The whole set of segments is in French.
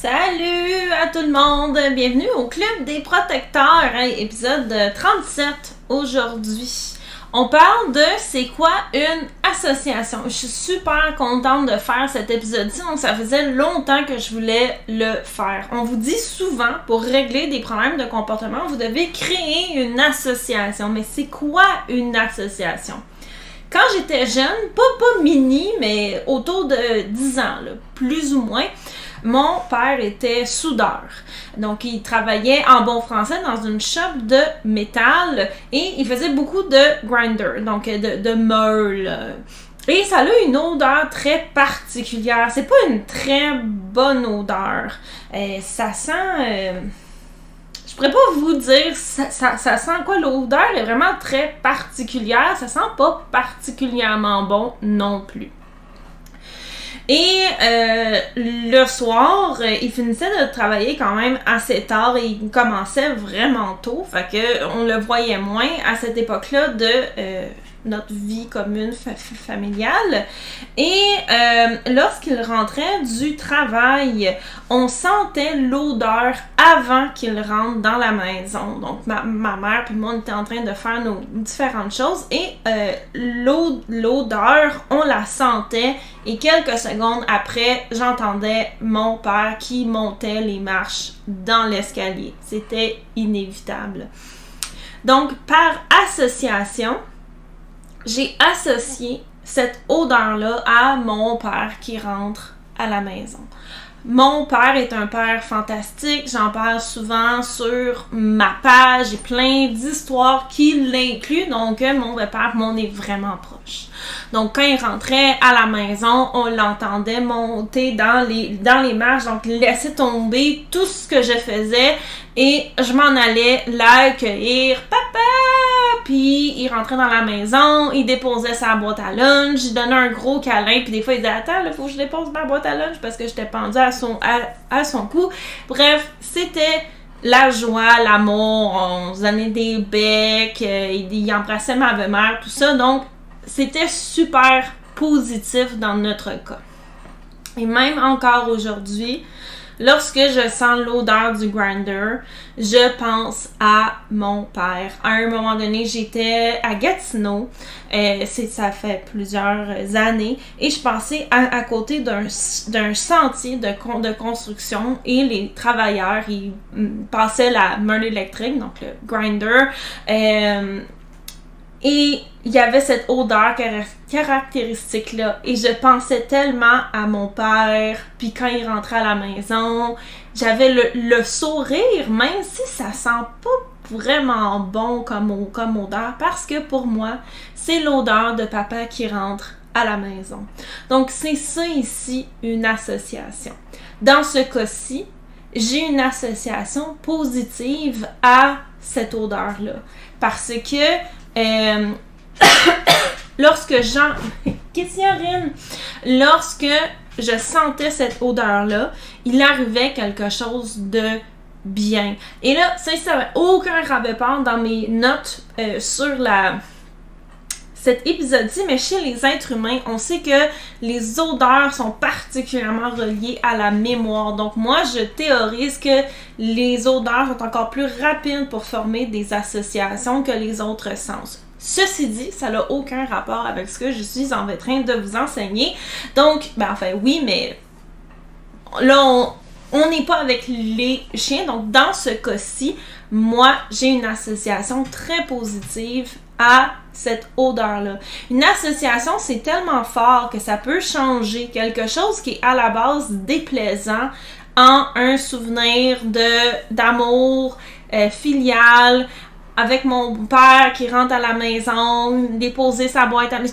Salut à tout le monde! Bienvenue au Club des protecteurs, épisode 37 aujourd'hui. On parle de c'est quoi une association. Je suis super contente de faire cet épisode-ci, donc ça faisait longtemps que je voulais le faire. On vous dit souvent, pour régler des problèmes de comportement, vous devez créer une association. Mais c'est quoi une association? Quand j'étais jeune, pas mini, mais autour de 10 ans, là, plus ou moins, mon père était soudeur. Donc, il travaillait en bon français dans une shop de métal et il faisait beaucoup de grinder, donc de meule. Et ça a une odeur très particulière. C'est pas une très bonne odeur. Ça sent... je pourrais pas vous dire ça sent quoi. L'odeur est vraiment très particulière. Ça sent pas particulièrement bon non plus. Et le soir, il finissait de travailler quand même assez tard et il commençait vraiment tôt. Fait que on le voyait moins à cette époque-là de notre vie commune familiale. Et lorsqu'il rentrait du travail, on sentait l'odeur avant qu'il rentre dans la maison. Donc ma mère et moi, on était en train de faire nos différentes choses et l'odeur, on la sentait et quelques secondes après, j'entendais mon père qui montait les marches dans l'escalier. C'était inévitable. Donc par association, j'ai associé cette odeur-là à mon père qui rentre à la maison. Mon père est un père fantastique, j'en parle souvent sur ma page, j'ai plein d'histoires qui l'incluent, donc mon père, on est vraiment proche. Donc quand il rentrait à la maison, on l'entendait monter dans les marches, donc laisser tomber tout ce que je faisais et je m'en allais l'accueillir. Papa! Puis il rentrait dans la maison, il déposait sa boîte à lunch, il donnait un gros câlin, puis des fois il disait « Attends, il faut que je dépose ma boîte à lunch parce que j'étais pendue à son cou. » Bref, c'était la joie, l'amour, on se donnait des becs, il embrassait ma mère, tout ça. Donc, c'était super positif dans notre cas. Et même encore aujourd'hui, lorsque je sens l'odeur du grinder, je pense à mon père. À un moment donné, j'étais à Gatineau, ça fait plusieurs années, et je passais à côté d'un sentier de construction et les travailleurs, ils passaient la meule électrique, donc le grinder, et il y avait cette odeur caractéristique-là. Et je pensais tellement à mon père. Puis quand il rentrait à la maison, j'avais le sourire, même si ça sent pas vraiment bon comme odeur. Parce que pour moi, c'est l'odeur de papa qui rentre à la maison. Donc c'est ça ici, une association. Dans ce cas-ci, j'ai une association positive à cette odeur-là. Parce que... lorsque je sentais cette odeur-là, il arrivait quelque chose de bien. Et là, ça n'avait aucun rapport dans mes notes sur cet épisode-ci, mais chez les êtres humains, on sait que les odeurs sont particulièrement reliées à la mémoire. Donc moi, je théorise que les odeurs sont encore plus rapides pour former des associations que les autres sens. Ceci dit, ça n'a aucun rapport avec ce que je suis en train de vous enseigner. Donc, oui, mais là, on n'est pas avec les chiens. Donc, dans ce cas-ci, moi, j'ai une association très positive à cette odeur-là. Une association, c'est tellement fort que ça peut changer quelque chose qui est à la base déplaisant en un souvenir d'amour filial, avec mon père qui rentre à la maison, déposer sa boîte à lunch.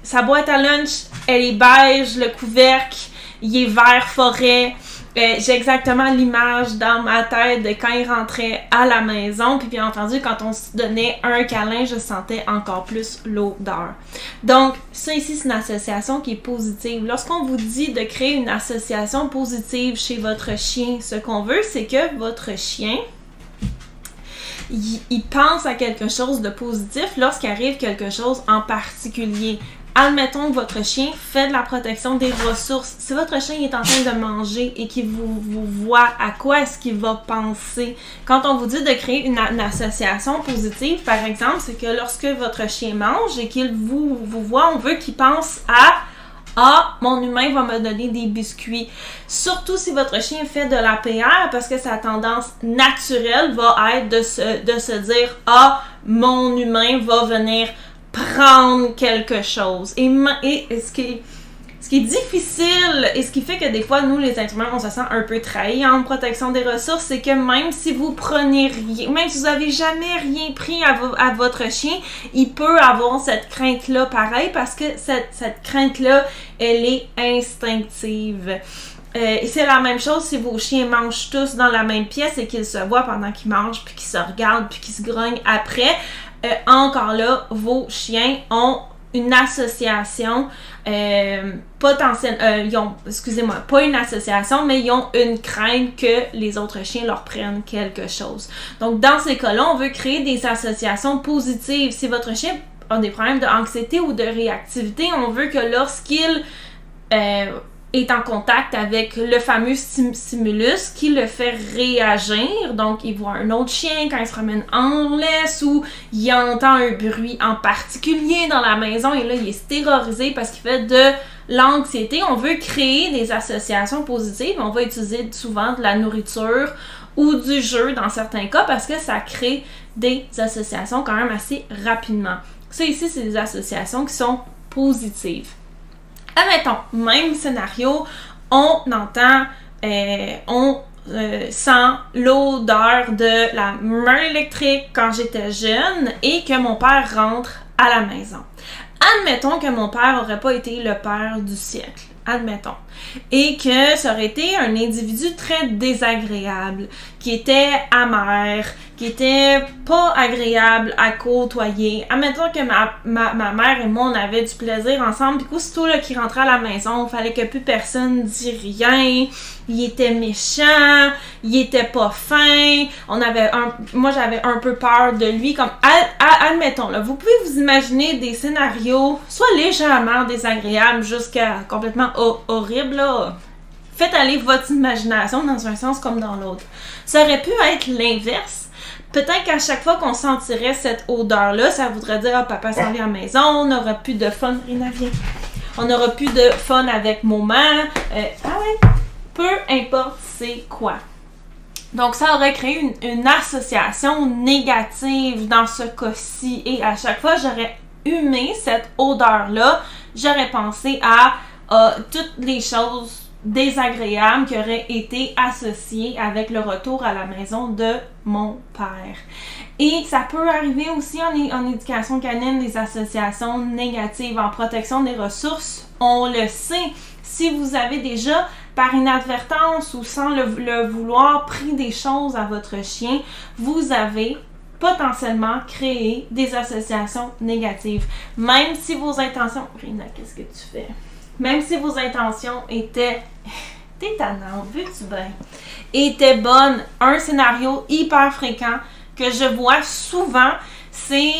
Sa boîte à lunch, elle est beige, le couvercle, il est vert forêt. J'ai exactement l'image dans ma tête de quand il rentrait à la maison. Puis bien entendu, quand on se donnait un câlin, je sentais encore plus l'odeur. Donc, ça ici, c'est une association qui est positive. Lorsqu'on vous dit de créer une association positive chez votre chien, ce qu'on veut, c'est que votre chien... il pense à quelque chose de positif lorsqu'il arrive quelque chose en particulier. admettons que votre chien fait de la protection des ressources. Si votre chien est en train de manger et qu'il vous voit, à quoi est-ce qu'il va penser? Quand on vous dit de créer une association positive, par exemple, c'est que lorsque votre chien mange et qu'il vous voit, on veut qu'il pense à « Ah, mon humain va me donner des biscuits ». Surtout si votre chien fait de la PR, parce que sa tendance naturelle va être de se dire « Ah, mon humain va venir prendre quelque chose ». Et ce qui est difficile et ce qui fait que des fois, nous, les êtres humains, on se sent un peu trahis en protection des ressources, c'est que même si vous prenez rien, même si vous n'avez jamais rien pris à votre chien, il peut avoir cette crainte-là pareil, parce que cette crainte-là, elle est instinctive. Et c'est la même chose si vos chiens mangent tous dans la même pièce et qu'ils se voient pendant qu'ils mangent, puis qu'ils se regardent, puis qu'ils se grognent après. Encore là, vos chiens ont une association potentielle, excusez-moi, pas une association, mais ils ont une crainte que les autres chiens leur prennent quelque chose. Donc, dans ces cas-là, on veut créer des associations positives. Si votre chien a des problèmes d'anxiété ou de réactivité, on veut que lorsqu'il est en contact avec le fameux stimulus qui le fait réagir. Donc, il voit un autre chien quand il se promène en laisse ou il entend un bruit en particulier dans la maison et là, il est terrorisé parce qu'il fait de l'anxiété. On veut créer des associations positives. On va utiliser souvent de la nourriture ou du jeu dans certains cas parce que ça crée des associations quand même assez rapidement. Ça ici, c'est des associations qui sont positives. Admettons, même scénario, on entend, on sent l'odeur de la mer électrique quand j'étais jeune et que mon père rentre à la maison. Admettons que mon père n'aurait pas été le père du siècle. Admettons. Et que ça aurait été un individu très désagréable, qui était amer, qui était pas agréable à côtoyer. Admettons que ma mère et moi, on avait du plaisir ensemble, puis aussitôt qu'il rentrait à la maison, il fallait que plus personne dise rien, il était méchant, il était pas fin, moi j'avais un peu peur de lui, comme, admettons, là, vous pouvez vous imaginer des scénarios, soit légèrement désagréables jusqu'à complètement horribles, là. Faites aller votre imagination dans un sens comme dans l'autre. Ça aurait pu être l'inverse. Peut-être qu'à chaque fois qu'on sentirait cette odeur-là, ça voudrait dire « Ah, papa s'en vient à la maison, on n'aura plus de fun. » Rina, viens. On n'aura plus de fun avec maman. Peu importe c'est quoi. Donc, ça aurait créé une association négative dans ce cas-ci. Et à chaque fois, j'aurais humé cette odeur-là. J'aurais pensé à toutes les choses désagréables qui auraient été associées avec le retour à la maison de mon père. Et ça peut arriver aussi en éducation canine, des associations négatives en protection des ressources. On le sait, si vous avez déjà par inadvertance ou sans le vouloir pris des choses à votre chien, vous avez potentiellement créé des associations négatives. Même si vos intentions... Rina, qu'est-ce que tu fais? Même si vos intentions étaient... T'es tannante, veux-tu bien? Étaient bonnes. Un scénario hyper fréquent que je vois souvent, c'est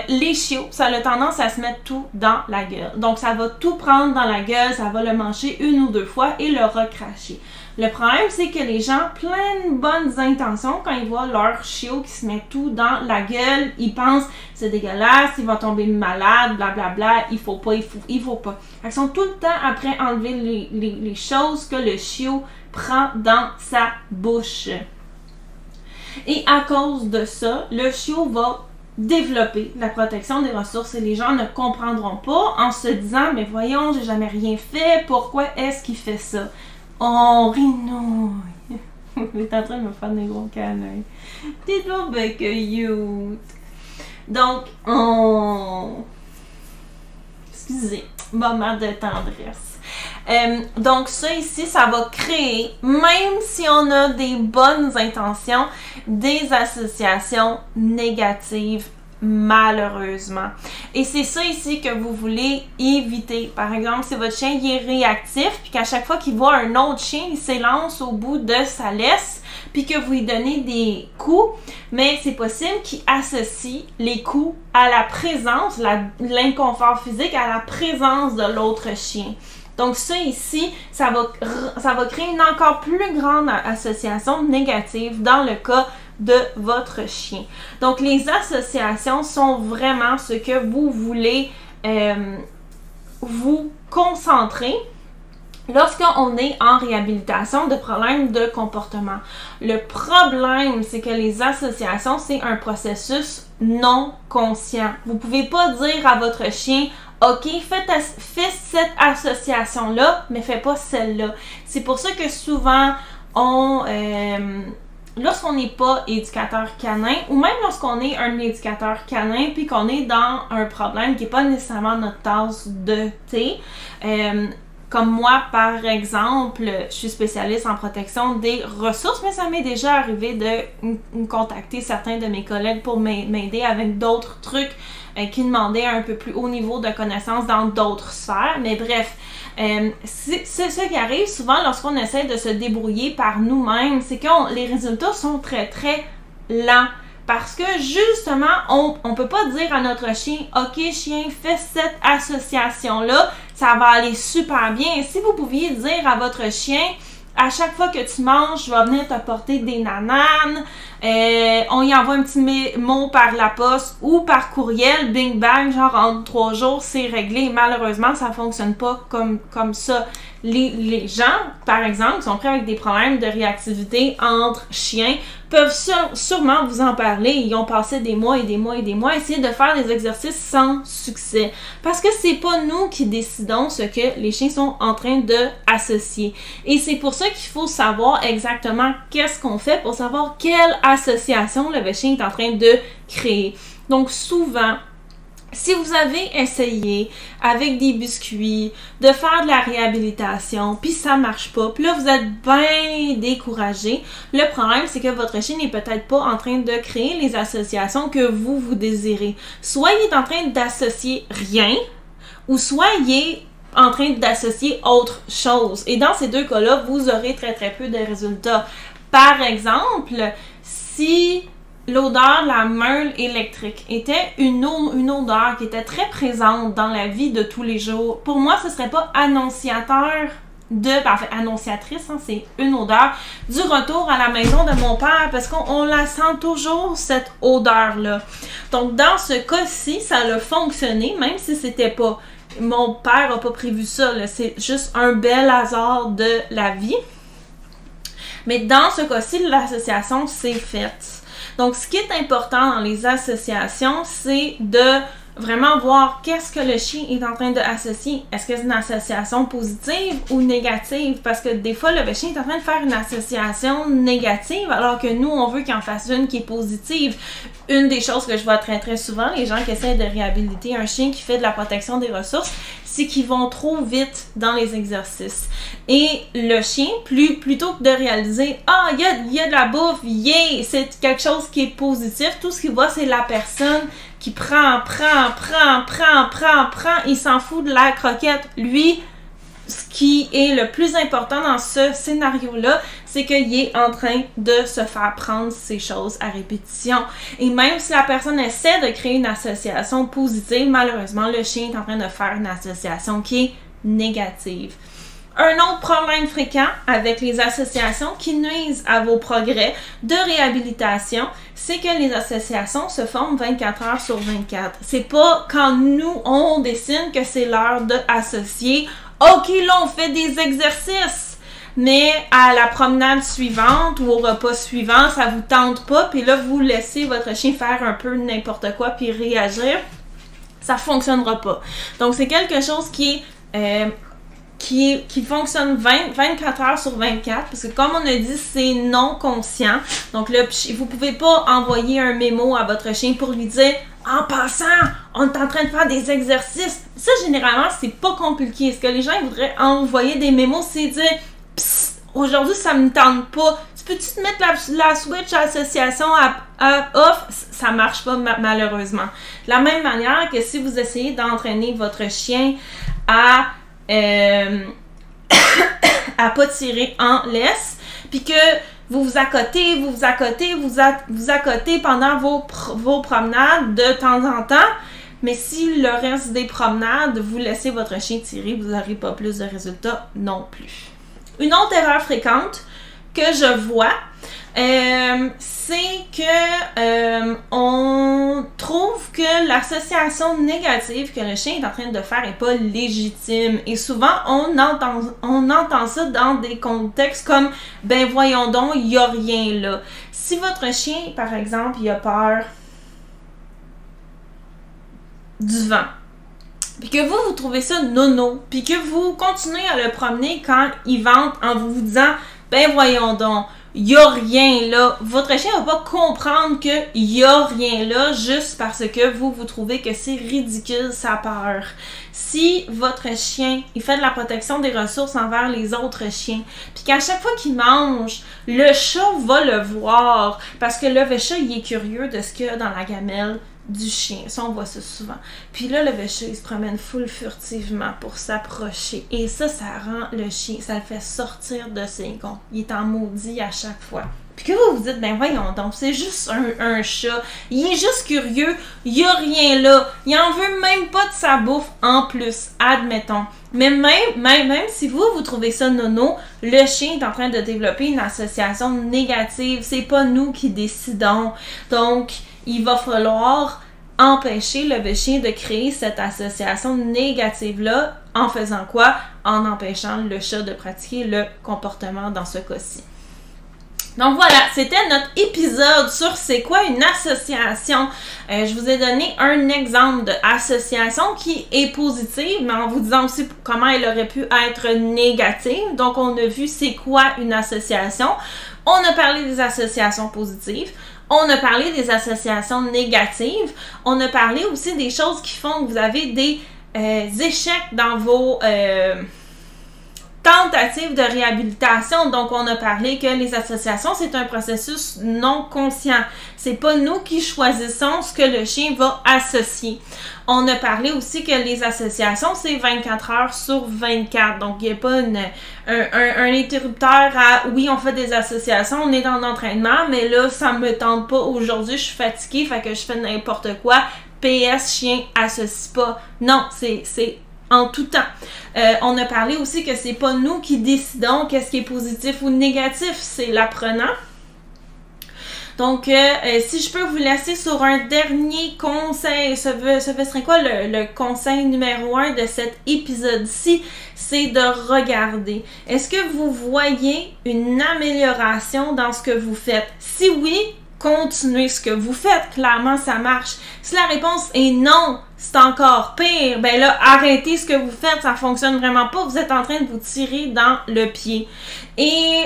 les chiots. Ça a tendance à se mettre tout dans la gueule. Donc, ça va tout prendre dans la gueule, ça va le manger une ou deux fois et le recracher. Le problème, c'est que les gens, plein de bonnes intentions, quand ils voient leur chiot qui se met tout dans la gueule, ils pensent c'est dégueulasse, il va tomber malade, blablabla, il faut pas. Ils sont tout le temps après enlever les choses que le chiot prend dans sa bouche. Et à cause de ça, le chiot va développer la protection des ressources et les gens ne comprendront pas en se disant « Mais voyons, j'ai jamais rien fait, pourquoi est-ce qu'il fait ça? » Oh, Rinouille! Il est en train de me faire des gros câlins. T'es trop bien cute! Donc, excusez, moment de tendresse. Donc ça ici, ça va créer, même si on a des bonnes intentions, des associations négatives malheureusement. Et c'est ça ici que vous voulez éviter. Par exemple, si votre chien il est réactif, puis qu'à chaque fois qu'il voit un autre chien, il s'élance au bout de sa laisse, puis que vous lui donnez des coups, mais c'est possible qu'il associe les coups à la présence, l'inconfort physique, à la présence de l'autre chien. Donc ça ici, ça va créer une encore plus grande association négative dans le cas de votre chien. Donc les associations sont vraiment ce que vous voulez vous concentrer lorsqu'on est en réhabilitation de problèmes de comportement. Le problème, c'est que les associations, c'est un processus non conscient. Vous ne pouvez pas dire à votre chien « Ok, fais cette association-là, mais fais pas celle-là. » C'est pour ça que souvent, lorsqu'on n'est pas éducateur canin, ou même lorsqu'on est un éducateur canin, puis qu'on est dans un problème qui n'est pas nécessairement notre tasse de thé, comme moi, par exemple, je suis spécialiste en protection des ressources, mais ça m'est déjà arrivé de contacter certains de mes collègues pour m'aider avec d'autres trucs qui demandaient un peu plus haut niveau de connaissances dans d'autres sphères. Mais bref, c'est ce qui arrive souvent lorsqu'on essaie de se débrouiller par nous-mêmes, c'est que les résultats sont très, très lents. Parce que justement, on ne peut pas dire à notre chien « Ok, chien, fais cette association-là, ça va aller super bien. » Si vous pouviez dire à votre chien « À chaque fois que tu manges, je vais venir te porter des nananes. On y envoie un petit mot par la poste ou par courriel, bing bang, genre en 3 jours, c'est réglé. » Malheureusement, ça ne fonctionne pas comme ça. Les gens, par exemple, qui sont pris avec des problèmes de réactivité entre chiens, peuvent sûrement vous en parler. Ils ont passé des mois et des mois et des mois à essayer de faire des exercices sans succès. Parce que c'est pas nous qui décidons ce que les chiens sont en train de associer. Et c'est pour ça qu'il faut savoir exactement qu'est-ce qu'on fait pour savoir quelle association le chien est en train de créer. Donc souvent, si vous avez essayé avec des biscuits de faire de la réhabilitation, puis ça marche pas, puis là vous êtes bien découragé, le problème c'est que votre chien n'est peut-être pas en train de créer les associations que vous désirez. Soit il est en train d'associer rien, ou soit il est en train d'associer autre chose. Et dans ces deux cas-là, vous aurez très très peu de résultats. Par exemple, si l'odeur de la meule électrique était une odeur qui était très présente dans la vie de tous les jours, pour moi, ce serait pas annonciateur annonciatrice, hein, c'est une odeur du retour à la maison de mon père, parce qu'on la sent toujours, cette odeur-là. Donc, dans ce cas-ci, ça a fonctionné, même si c'était pas... Mon père n'a pas prévu ça, c'est juste un bel hasard de la vie. Mais dans ce cas-ci, l'association s'est faite. Donc, ce qui est important dans les associations, c'est de vraiment voir qu'est-ce que le chien est en train d'associer. Est-ce que c'est une association positive ou négative? Parce que des fois, le chien est en train de faire une association négative, alors que nous, on veut qu'il en fasse une qui est positive. Une des choses que je vois très très souvent, les gens qui essaient de réhabiliter un chien qui fait de la protection des ressources, c'est qu'ils vont trop vite dans les exercices. Et le chien, plutôt que de réaliser « Ah, il y a de la bouffe, yeah! » C'est quelque chose qui est positif. Tout ce qu'il voit, c'est la personne qui prend. Il s'en fout de la croquette. Lui, ce qui est le plus important dans ce scénario-là, c'est qu'il est en train de se faire prendre ces choses à répétition. Et même si la personne essaie de créer une association positive, malheureusement, le chien est en train de faire une association qui est négative. Un autre problème fréquent avec les associations qui nuisent à vos progrès de réhabilitation, c'est que les associations se forment 24 heures sur 24. C'est pas quand nous, on décide que c'est l'heure d'associer. OK, là, on fait des exercices, mais à la promenade suivante ou au repas suivant, ça vous tente pas, puis là, vous laissez votre chien faire un peu n'importe quoi puis réagir, ça fonctionnera pas. Donc, c'est quelque chose qui fonctionne 24 heures sur 24, parce que comme on a dit, c'est non conscient. Donc là, vous pouvez pas envoyer un mémo à votre chien pour lui dire « En passant, on est en train de faire des exercices. » Ça, généralement, c'est pas compliqué. Ce que les gens voudraient envoyer des mémos, c'est dire « Psst, aujourd'hui, ça me tente pas. » Tu peux-tu te mettre la switch association à off? Ça marche pas malheureusement. De la même manière que si vous essayez d'entraîner votre chien à pas tirer en laisse, puis que vous vous accotez pendant vos promenades de temps en temps, mais si le reste des promenades, vous laissez votre chien tirer, vous n'aurez pas plus de résultats non plus. Une autre erreur fréquente que je vois, c'est que on trouve que l'association négative que le chien est en train de faire est pas légitime. Et souvent, on entend ça dans des contextes comme « ben voyons donc, il n'y a rien là ». Si votre chien, par exemple, il a peur du vent, puis que vous trouvez ça nono, puis que vous continuez à le promener quand il vente en vous disant « ben voyons donc, il n'y a rien là », votre chien va pas comprendre qu'il n'y a rien là juste parce que vous trouvez que c'est ridicule sa peur. Si votre chien, il fait de la protection des ressources envers les autres chiens, puis qu'à chaque fois qu'il mange, le chat va le voir, parce que le chat, il est curieux de ce qu'il y a dans la gamelle du chien. Ça, on voit ça souvent. Puis là, le chat, il se promène full furtivement pour s'approcher. Et ça rend le chien, ça le fait sortir de ses gonds. Il est en maudit à chaque fois. Puis que vous vous dites, ben voyons donc, c'est juste un chat. Il est juste curieux. Il n'y a rien là. Il en veut même pas de sa bouffe en plus, admettons. Mais même si vous trouvez ça nono, le chien est en train de développer une association négative. C'est pas nous qui décidons. Donc, il va falloir empêcher le chien de créer cette association négative-là en faisant quoi? En empêchant le chat de pratiquer le comportement dans ce cas-ci. Donc voilà, c'était notre épisode sur c'est quoi une association. Je vous ai donné un exemple d'association qui est positive, mais en vous disant aussi comment elle aurait pu être négative. Donc on a vu c'est quoi une association. On a parlé des associations positives. On a parlé des associations négatives. On a parlé aussi des choses qui font que vous avez des échecs dans vos tentatives de réhabilitation. Donc, on a parlé que les associations, c'est un processus non conscient. C'est pas nous qui choisissons ce que le chien va associer. On a parlé aussi que les associations, c'est 24 heures sur 24. Donc, il n'y a pas un interrupteur à « oui, on fait des associations, on est dans l'entraînement, mais là, ça me tente pas aujourd'hui, je suis fatiguée, fait que je fais n'importe quoi. PS, chien, associe pas. » Non, c'est en tout temps. On a parlé aussi que c'est pas nous qui décidons qu'est-ce qui est positif ou négatif, c'est l'apprenant. Donc, si je peux vous laisser sur un dernier conseil, ce serait quoi le conseil numéro 1 de cet épisode-ci? C'est de regarder. Est-ce que vous voyez une amélioration dans ce que vous faites? Si oui, continuez ce que vous faites. Clairement, ça marche. Si la réponse est non, c'est encore pire, ben là, arrêtez ce que vous faites, ça fonctionne vraiment pas, vous êtes en train de vous tirer dans le pied. Et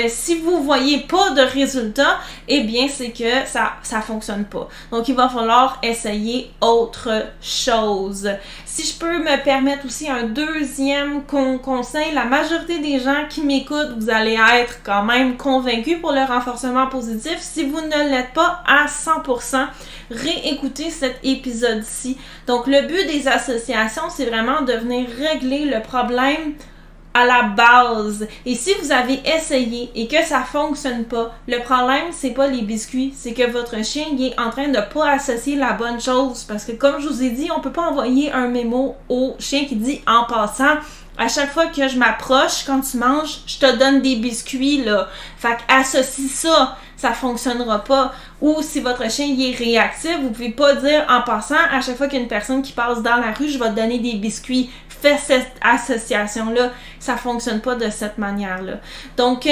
si vous voyez pas de résultat, eh bien, c'est que ça fonctionne pas. Donc, il va falloir essayer autre chose. Si je peux me permettre aussi un deuxième conseil, la majorité des gens qui m'écoutent, vous allez être quand même convaincus pour le renforcement positif. Si vous ne l'êtes pas à 100%, réécoutez cet épisode-ci. Donc, le but des associations, c'est vraiment de venir régler le problème à la base. Et si vous avez essayé et que ça fonctionne pas, le problème, c'est pas les biscuits, c'est que votre chien il est en train de pas associer la bonne chose. Parce que comme je vous ai dit, on peut pas envoyer un mémo au chien qui dit « en passant », à chaque fois que je m'approche, quand tu manges, je te donne des biscuits, là. Fait qu'associe ça, ça fonctionnera pas. Ou si votre chien il est réactif, vous pouvez pas dire en passant, à chaque fois qu'il y a une personne qui passe dans la rue, je vais te donner des biscuits. Fais cette association-là. Ça fonctionne pas de cette manière-là. Donc,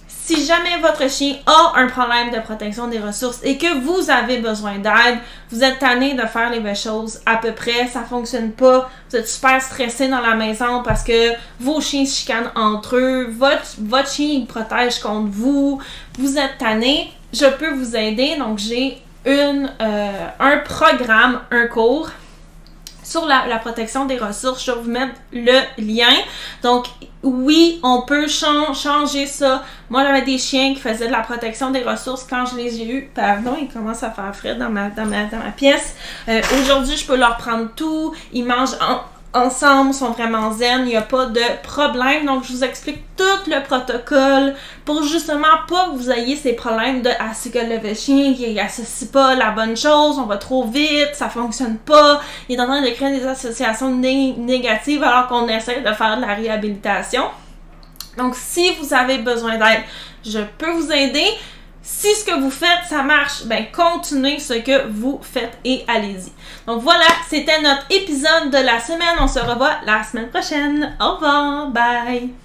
si jamais votre chien a un problème de protection des ressources et que vous avez besoin d'aide, vous êtes tanné de faire les belles choses à peu près, ça fonctionne pas, vous êtes super stressé dans la maison parce que vos chiens se chicanent entre eux, votre chien il protège contre vous, vous êtes tanné, je peux vous aider. Donc j'ai un programme, un cours sur la protection des ressources. Je vais vous mettre le lien. Donc, oui, on peut changer ça. Moi, j'avais des chiens qui faisaient de la protection des ressources quand je les ai eus. Pardon, il commence à faire frais dans ma pièce. Aujourd'hui, je peux leur prendre tout. Ils mangent ensemble, sont vraiment zen, il n'y a pas de problème. Donc, je vous explique tout le protocole pour justement pas que vous ayez ces problèmes de « Ah, c'est que le chien, il associe pas la bonne chose, on va trop vite, ça fonctionne pas, il est en train de créer des associations négatives alors qu'on essaie de faire de la réhabilitation. » Donc, si vous avez besoin d'aide, je peux vous aider. Si ce que vous faites, ça marche, ben continuez ce que vous faites et allez-y. Donc voilà, c'était notre épisode de la semaine. On se revoit la semaine prochaine. Au revoir, bye!